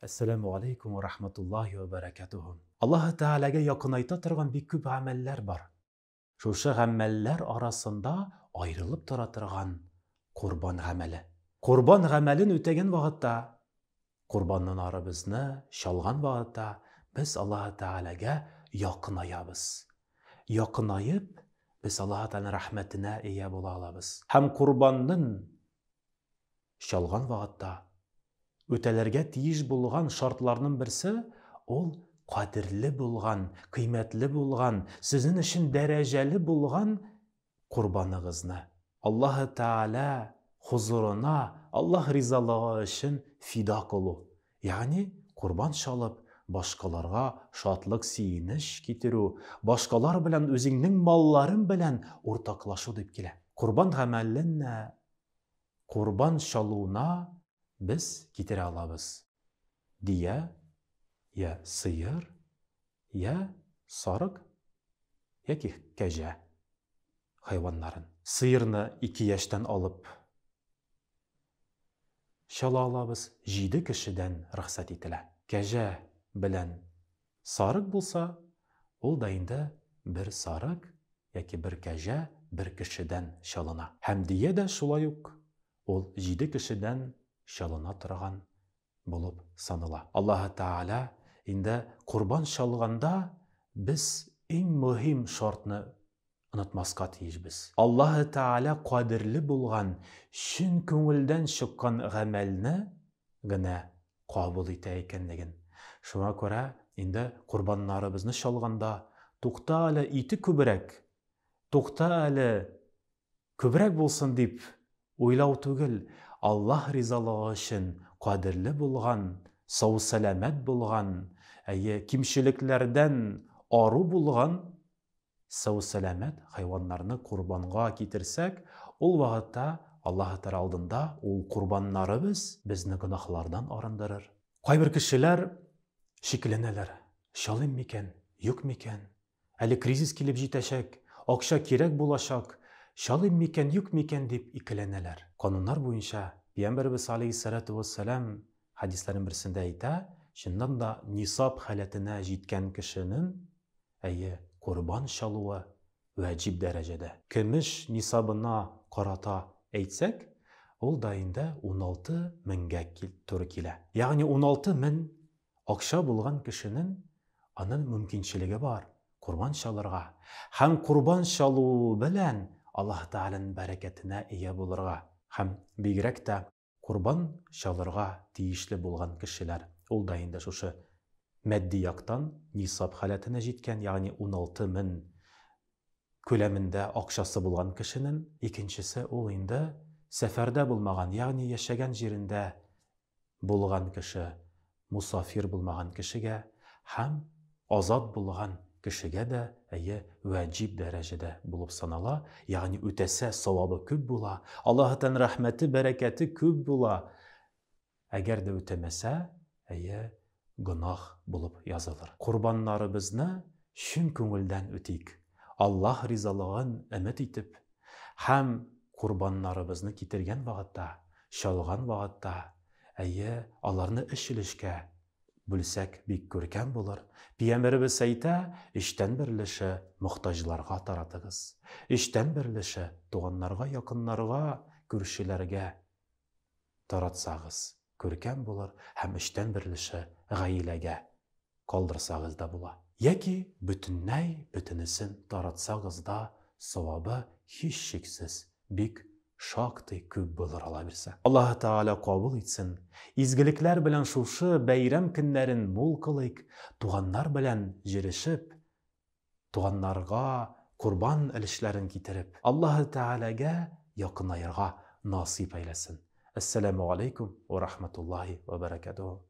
Assalamu alaikum wa rahmatullahi wa barakatuhu. Allah Teala'ga yakınayta turgan bir küp ameller var. Şuşu ameller arasında ayrılıp turgan kurban ameli. Kurban amelin ötegen vakitta, kurbanın arabızını şalgan vakitta biz Allah Teala'ga yakınayabız. Yakınayıp biz Allah Teala'nın rahmetine eye bola alabız. Hem kurbanın şalgan vakitta ötelerge тиеш bulgan şartlarının birisi ol kadirli bulgan, kıymetli bulgan, sizin için dereceli bulgan kurbanınızını Allah Teala huzuruna, Allah rizalığı için fida kolu. Yani kurban çalıp başkalarga şatlık siyiniş kitiru, başkalar bilen özünün malların bilen ortaklaşu deyip kele. Kurban gamelinne, kurban çaluğuna biz getire alabız diye ya sıyır ya sarık ya ki kece hayvanların. Sıyırını 2 yaştan alıp şala alabız 7 kişiden rıhsat etile. Kece bilen sarık bulsa ol dayında bir sarık ya ki bir kece bir kişiden şalına. Hem diye de şulay yok. Ol 7 kişiden şalına turgan bulup sanıla. Allah Teala inde kurban şalganda biz en mühim şartını unutmaska tiyişbiz. Allah Teala kadirli bulgan, şün köngülden çıkan amelni gine kabul ete ekenligin. Şuna göre inde kurbanlarımızı şalganda toqta ala iti kübrek, toqta ala kübrek bulsun deyip oylaw tugil, Allah rizalığı için kadirli bulgan, sağ selamet bulgan, kimşiliklerden arı bulgan, sağ selamet hayvanlarını kurbanğa getirsek, ol vakitte Allah Teala aldında ol kurbanlarımız bizni günahlardan arındırır. Kaybir kişiler şekilleneler, şalım miken, yok miken, Ali krizis kilip jiteşek, akşa kerek bulaşak, şalım miken, yük miken deyip ikileneler. Kanunlar boyunca Peygamberimiz Aleyhissalatu vesselam hadislerin birisinde ayta, şundan da nisab haletine jitken kişinin kurban şalığı vacip derecede. Kimiş nisabına karata eğitsek, ol dayında 16 minge turkile. Yani 16 min akşa bulgan kişinin anın mümkünçiligi var. Kurban şalırga. Hem kurban şalığı bilen Allah Teala'nın bereketine eye bulurga. Hem bigirek de kurban şalırga tiyişli bulgan kişiler. Ol dayında şuşu maddi yaktan nisab haletine jitken, yani 16 min köleminde akşası bulgan kişinin, ikincisi ol indi seferde bulmagan, yani yaşagan yerinde bulgan kişi, musafir bulmagan kişiге, hem azat bulgan kişiге de vacip derecede bulup sanala, yani ötese savabı küp bula, Allah'tan rahmeti, bereketi küp bula. Eğer de ötemese, günah bulup yazılır. Kurbanlarımızını şün köngülden öteyik. Allah rizalığın ümit etip, hem kurbanlarımızını getirgen vakitta, şalgan vakitta, alarını işilişke bülsek bir görken bulur. Peygamberimiz ayta, işten birleşi muhtajlarga taratıgız. İşten birleşi doğanlarga, yakınlarga, görüşülerge taratsağız. Görken bulur. Hem işten birleşi gailege kaldırsağız da bula. Yeki bütünney bütünüsün taratsağız da savabı hiç şeksiz bik şaktı küp bulur alabilse. Allah Teala kabul etsin. İzgilikler bilen şuşu beyram günlerin mol kılık, tuğanlar bilen jirişip, tuğanlarga kurban ilişlerin getirip, Allah Teala'ga yakınayırga nasip eylesin. Esselamu aleykum ve rahmetullahi ve berekatuhu.